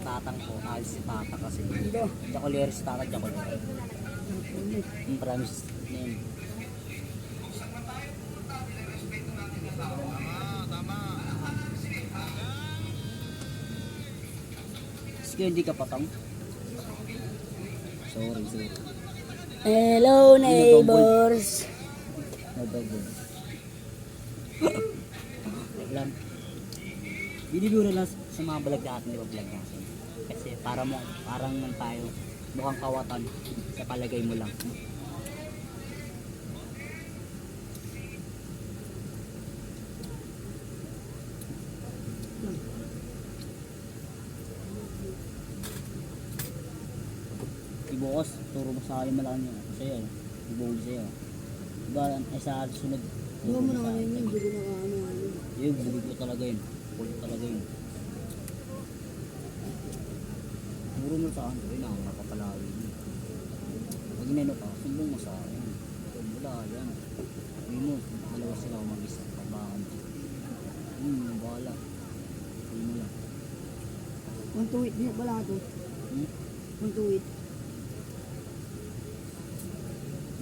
tatang ko, alis si tata kasi. Jacolero si tata, Jacolero. Promise name. Sige, hindi ka patang. Sorry. Hello, neighbors. Double. Lang. Binibiro lang sa mga vlog natin, di ba vlog natin? Kasi parang nang tayo, mukhang kawatan sa palagay mo lang. Ibukas, turo mo sa akin malaki niya. Sa'yo, ibuli sa'yo. Diba, ay sa sunod. Hindi mo na kanina, hindi ko nakaano. Yung buli ko talaga yun. Buli talaga yun. Turo mo sa akin, ay nakakapalawi yun. Pag inano ka, sumbong mo sa akin. Wala yan. Hindi mo, dalawa sila ako mag-isa. Pabahan. Bahala. Hindi mo lang. 128 din pala ito. 128.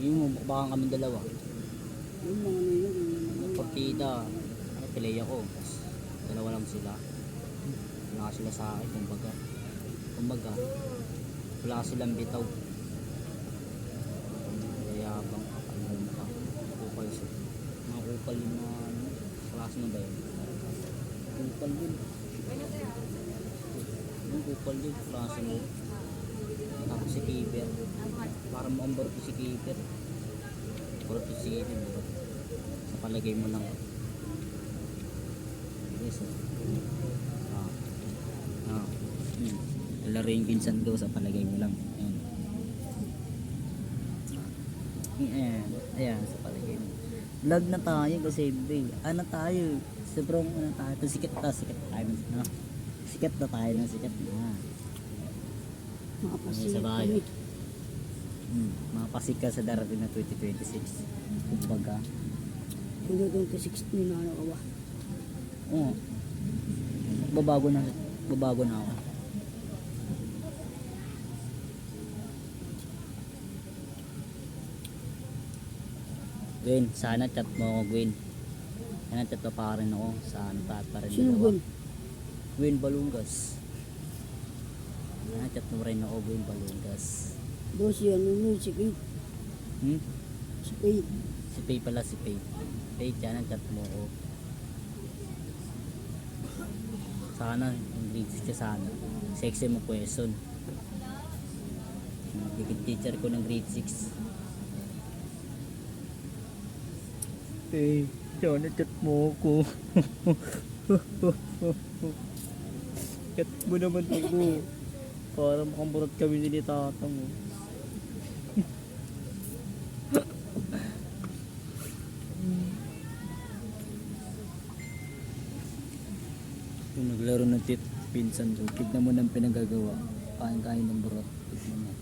Hindi mo, baka kami dalawa. Yung mga nila. Partida, pilay ako. Dalawa lang sila. Wala sila sa akin, kumbaga, wala silang bitaw. Yayabang kapalhon ka. Kupal siya. Mga kupal yung mga klase na ba yun? Kupal yun. Yung kupal yun, klase mo. Tapos si Kiber. Parang maambar ko si Kiber. Puro to si Kiber. Sa palagay mo lang. Yes, Laro yung pinsan ko sa palagay mo lang. Ayan, sa palagay mo. Vlog na tayo kasi ano tayo? Sobrang ano tayo? Sikat tayo. No? Sikat na tayo ng sikat na. Sa bahay. Makapasik ka sa darating na 2026. Kumbaga. 2026 ni Nano Kawa. Oo. Babago na ako. Gwen, sana chat mo ako, Gwen. Sana chat mo pa rin ako. Sana pa rin. Sino Gwen? Gwen Balungas. Sana chat mo rin ako, Gwen Balungas. Doon si ano nun, si Kate. Si Kate. Si Pay pala, si Pay. Pay, sana chat mo ako. Sana, yung grade 6 ka sana. Sexy mo question. Nagiging teacher ko ng grade 6. Pay, sana chat mo ako. Chat mo naman ako. Para makamburot kami ni tata mo. Kung naglaro ng pinsan ko, tignan mo ng pinagagawa. Kain-kain ng burot. Tignan mo.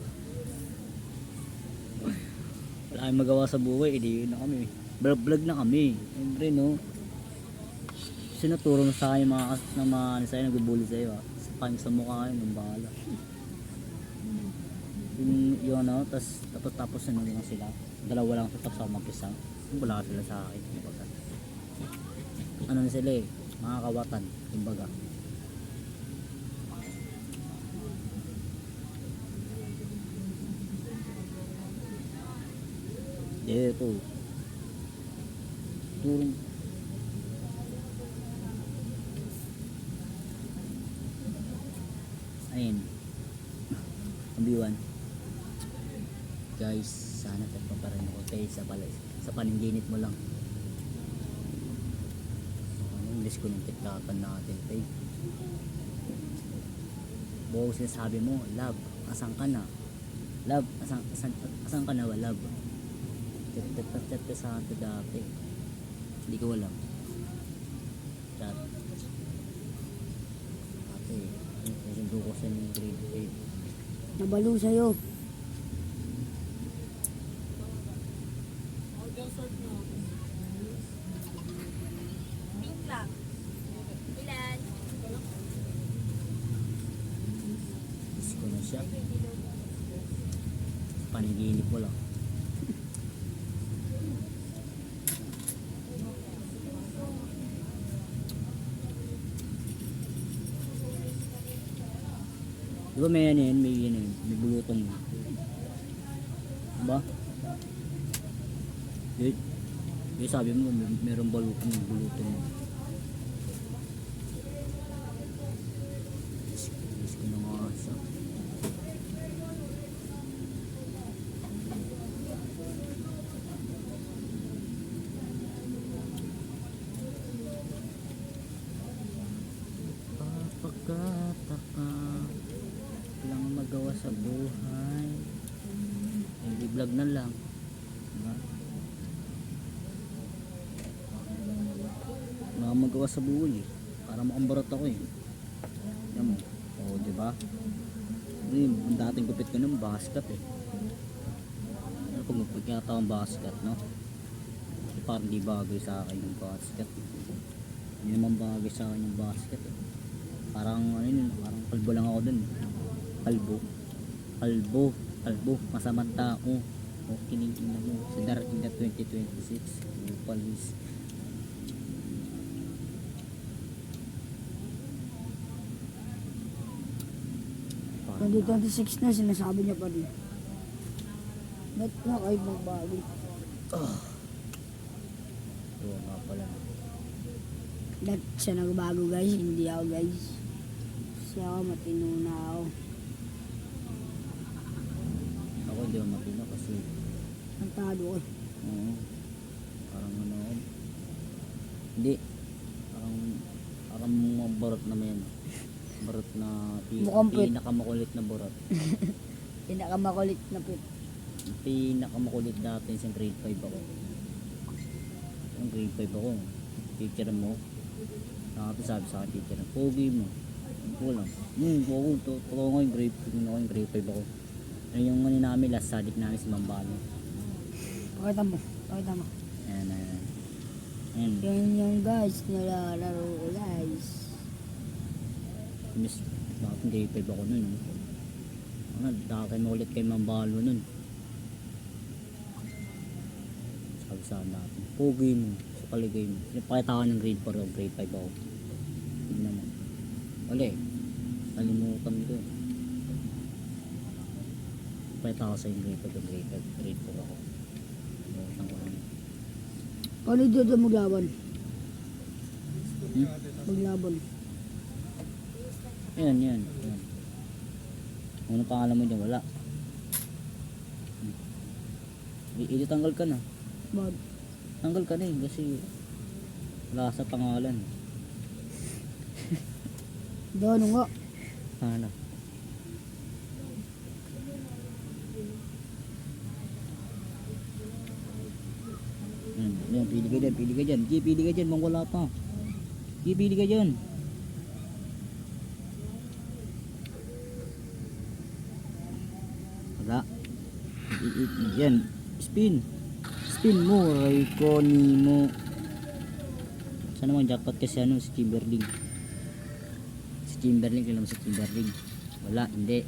Wala kayong magawa sa buhay, edi yun na kami. Vlog na kami. Siyempre no. Sinaturo mo sa akin mga ano sa'yo, nagbubuli sa'yo sa pangit sa mukha yun, yung bahala. Yung ano, tapos ano lang sila. Dalawa lang tapos ako mag-isa. Wala sila sa akin. Ano na sila mga kawatan, kumbaga. Ito. Turun. Ayun. Ambiwan. Guys, sana tagpaparan ako kayo sa paninginit mo lang. English ko ng tiktatan natin, tay. Buong sinasabi mo, love, asan ka na? Love, asan ka na ba, love? Chat ka sa akin dati. Hindi ko alam. Chat. Ate, nasundo ko sa ng grade 8. Nabalo sa'yo. siya. Paniginip ko lang. Di ba may ano yun, may bulutong. Diba? Di sabi mo, meron bulutong. Is ko na nga siya. Pagkataka lang magawa sa buhay, hindi vlog na lang, diba? Wala akong magawa sa buhay para makambarot ako yan mo, diba? Ang dating gupit ko ng basket ano pag magpagkata akong basket, no? Kasi parang di bagay sa akin yung basket, hindi naman bagay sa akin yung basket parang ano yun, parang kalbo lang ako dun. Kalbo, masamang tao. O kinikinig mo sa darating na 2026. Palis. Hindi 26 na sinasabi niya pa rin. Ba't na kayo magbago? Oo nga pala. Ba't siya nagbago guys? Hindi ako guys. Kasi ako matino na ako. Ako hindi ako matino kasi Nagtado ko. oo, parang ano hindi parang mga barot na yan. Barot na Mukhang pwet. pinakamakulit na barot. Pinakamakulit na pit. Pinakamakulit dati sa grade 5 ako. Yung grade 5 ako, teacher mo sabi sa akin, teacher, pogi mo. Kulang. Totoo nga yung grade 5 ako. Ayun yung ano namin, last sadik namin si Mambalo. Pakita mo. Ayan. Yan yung guys, nalalaro ko guys. Miss, bakit grade 5 ako nun? Daki mo ulit kay Mambalo nun. Sabi sa akin natin, pogi mo sa paligay mo. Pinapakita ko ng grade 4 o grade 5 ako. Hindi naman. Wala nalimutan ko. Pakita ko sa yung grade 5 o grade 4 ako. Nalimutan ko lang. Paano dito maglaban? Hmm? Maglaban. Yan. Ano pangalan mo dyan? Wala. Tanggal ka na. Bad. Tanggal ka na kasi wala sa pangalan. Ano nga? Ano? Yan, pili ka dyan. Pili ka dyan, bang wala pa. Pili ka dyan. Wala. Yan, spin mo, Raiko, Nemo. Sana naman jackpot kasi si Timberling. Kailan mo si Timberling? Wala, hindi.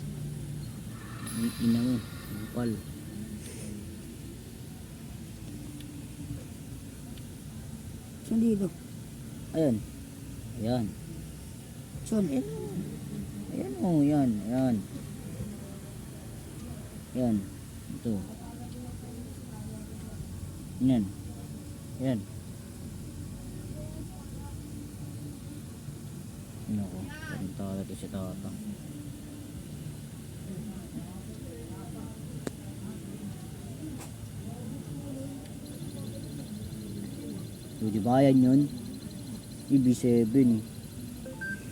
Ina mo, upal. Saan dito? Ayan. Saan? Ayan. Ito. Yan. Ano ko? Tara ito si Tatang. So, di ba yan yun? B7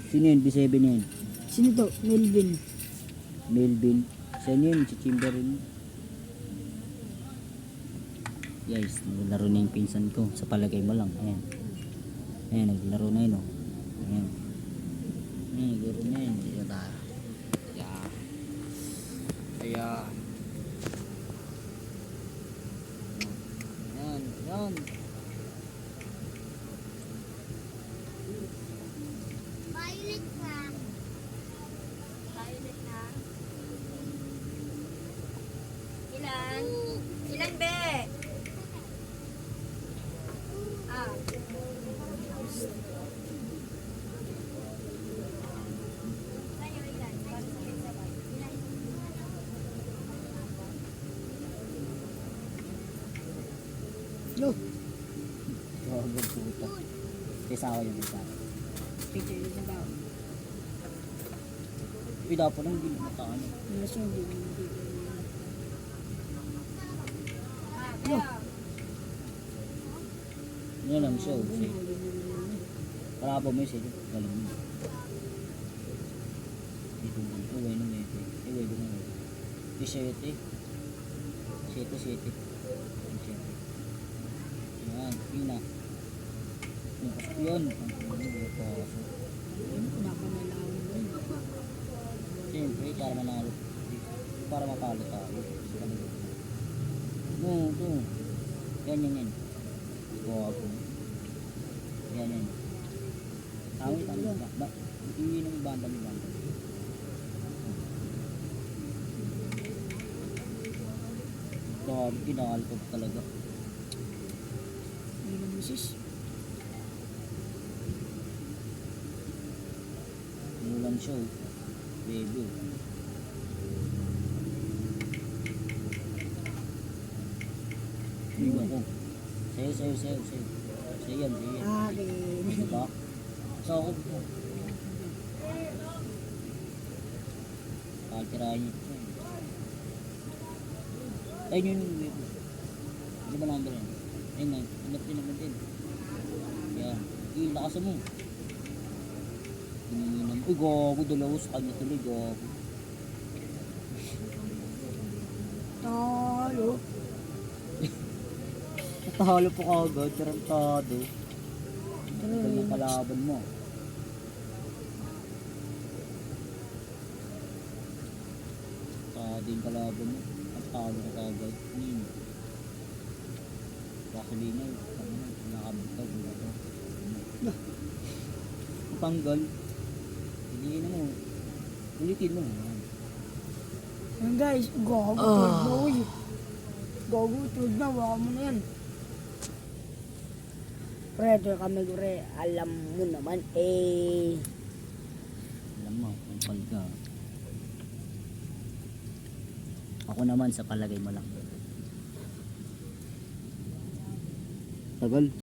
Sino yun? B7 yun? Sino to? Melvin. Saan yun? Si Timberling. Guys, naglaro na yung pinsan ko. Sa palagay mo lang. Ayan, naglaro na yun. Ayan, naglaro na yun. Ayan. Violet na. Ilan, be? Ah. Sa'yo, ilan? Para sa akin sabay. Ilan? Yo, Grabe puta. Kaysa ako yung isa. picture yun sa tao. Uy, dapat nang hindi mataan. Relasyon, hindi. Ah, kaya. Yan lang siya. Para pa mo yung sa'yo. Galing mo. Dito mo. Uway nung ito. Uway doon mo. Yung 7. 7. Yan. Yun na. Yung pasok yun. Ang pasok. Ano, pinakamalawan mo yun. Siyempre, para manalo. Para matalo tayo. No, ito. Yan. Guwapo. Yan. Tama. Hindi nang banda. Grabe, kinakal ko talaga. Hindi na misis. Mulan show. Baby. Hindi ako. Sayo. Sayo yan. Akin. Diba? So ako. Kaltirahin niyo ito. Ayun yun. Ano ba number yan? Ayun na. Hanap din. Yan. Lakas mo. Iniinom. Uy, gago. Dalawa sa kanya tuloy. Gago. Talo. Natalo po kagad. Tarantado. Talo, Ito yung kalaban mo. Tado yung kalaban mo. Ang talo ka kagad. Nino. Gasolina. Nakabitaw. Tanggal. Hindi na mo. Ulitin mo. Yan guys, gago, tulog na uy. Gago, tulog na, waka mo na yan. Pre, ito kami pre, alam mo naman eh. Alam mo, ang palga. Ako naman sa palagay mo lang. Tagal.